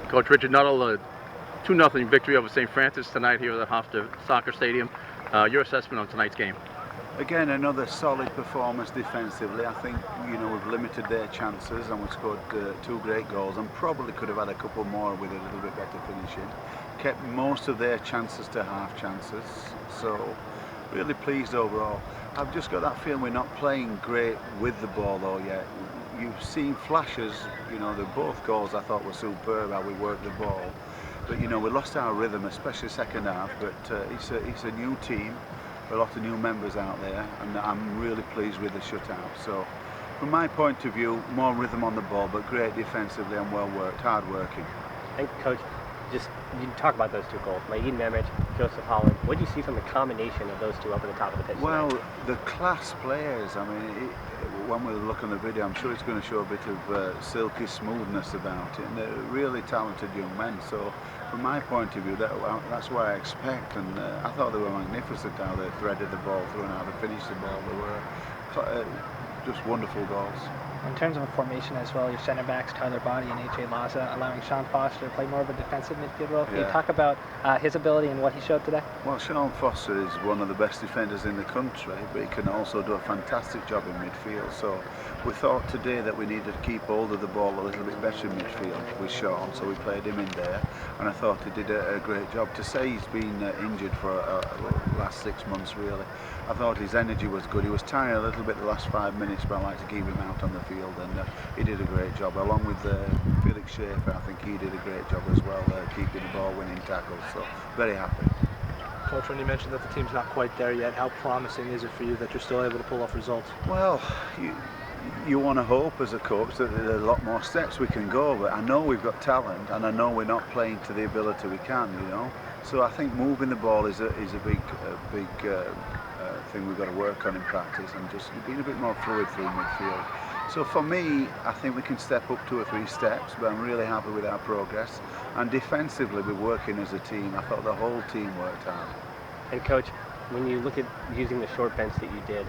Coach Richard Nuttall, 2-0 victory over St. Francis tonight here at the Hofstra Soccer Stadium. Your assessment on tonight's game? Again, another solid performance defensively. I think we've limited their chances and we scored 2 great goals and probably could have had a couple more with a little bit better finishing. Kept most of their chances to half chances, so really pleased overall. I've just got that feeling we're not playing great with the ball though yet. You've seen flashes, the both goals I thought were superb how we worked the ball. But we lost our rhythm, especially second half. But it's a new team, a lot of new members out there, and I'm really pleased with the shutout. So, from my point of view, more rhythm on the ball, but great defensively and well worked, hard working. And Coach, you talk about those 2 goals, Maid Mehmet, Joseph Holland. What do you see from the combination of those 2 up at the top of the pitch? Well, the class players. I mean, when we look on the video, I'm sure it's going to show a bit of silky smoothness about it, and they're really talented young men. So, from my point of view, that's what I expect. And I thought they were magnificent how they threaded the ball through and how they finished the ball. They were just wonderful goals. In terms of a formation as well, your centre backs, Tyler Body and A.J. Laza, allowing Sean Foster to play more of a defensive midfield role. Can you talk about his ability and what he showed today? Well, Sean Foster is one of the best defenders in the country, but he can also do a fantastic job in midfield. So we thought today that we needed to keep hold of the ball a little bit better in midfield with Sean, so we played him in there, and I thought he did a great job. To say he's been injured for the last 6 months, really, I thought his energy was good. He was tired a little bit the last 5 minutes, but I like to keep him out on the field, and he did a great job. Along with Felix Schaefer, I think he did a great job as well, keeping the ball, winning tackles, so very happy. Coach, when you mentioned that the team's not quite there yet, how promising is it for you that you're still able to pull off results? Well, you want to hope as a coach that there are a lot more steps we can go, but I know we've got talent and I know we're not playing to the ability we can, So I think moving the ball is a big thing we've got to work on in practice, and just being a bit more fluid through midfield. So for me, I think we can step up 2 or 3 steps, but I'm really happy with our progress. And defensively, we're working as a team. I thought the whole team worked hard. And Coach, when you look at using the short bench that you did,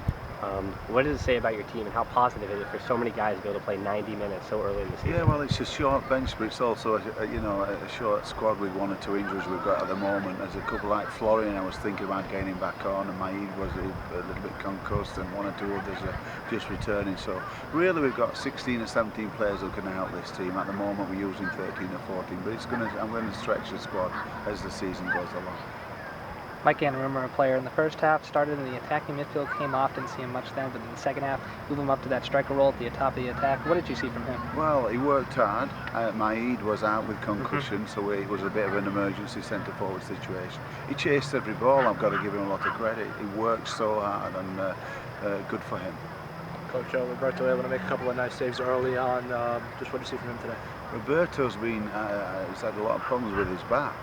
what does it say about your team, and how positive is it for so many guys to be able to play 90 minutes so early in the season? Yeah, well, it's a short bench, but it's also a short squad with 1 or 2 injuries we've got at the moment. There's a couple like Florian, I was thinking about getting back on, and Maid was a little bit concussed, and 1 or 2 others are just returning. So really, we've got 16 or 17 players who can help this team. At the moment, we're using 13 or 14, but I'm going to stretch the squad as the season goes along. Mike Anaruma, a player in the first half, started in the attacking midfield, came off, didn't see him much then, but in the second half, move him up to that striker role at the top of the attack. What did you see from him? Well, he worked hard. Maid was out with concussion, so it was a bit of an emergency centre-forward situation. He chased every ball. I've got to give him a lot of credit. He worked so hard, and good for him. Coach Roberto able to make a couple of nice saves early on. Just what did you see from him today? Roberto's he's had a lot of problems with his back.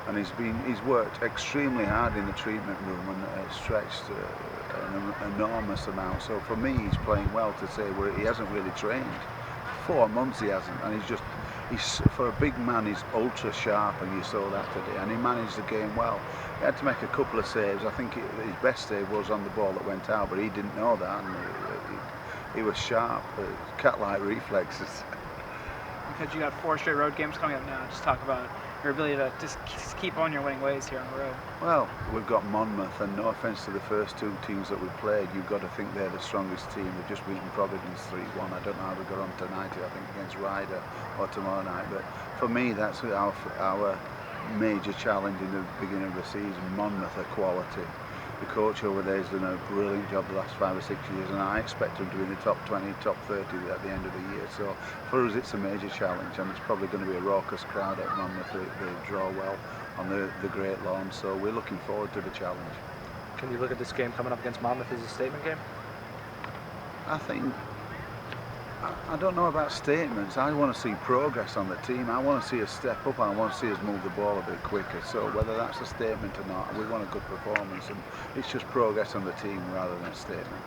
And he's worked extremely hard in the treatment room and stretched an enormous amount. So for me, he's playing well to say where he hasn't really trained. 4 months he hasn't, and he's for a big man, he's ultra sharp, and you saw that today. And he managed the game well. He had to make a couple of saves. I think his best save was on the ball that went out, but he didn't know that, and he was sharp. Cat-like reflexes. Because you got 4 straight road games coming up now, just talk about your ability to just keep on your winning ways here on the road. Well, we've got Monmouth, and no offence to the first 2 teams that we've played, you've got to think they're the strongest team. They've just beaten Providence 3-1. I don't know how we got on tonight, I think against Ryder or tomorrow night, but for me that's our major challenge in the beginning of the season. Monmouth are quality. The coach over there has done a brilliant job the last 5 or 6 years, and I expect him to be in the top 20, top 30 at the end of the year. So for us, it's a major challenge, and it's probably going to be a raucous crowd at Monmouth. They draw well on the Great Lawn, so we're looking forward to the challenge. Can you look at this game coming up against Monmouth as a statement game? I don't know about statements. I want to see progress on the team. I want to see us step up, and I want to see us move the ball a bit quicker. So whether that's a statement or not, we want a good performance, and it's just progress on the team rather than a statement.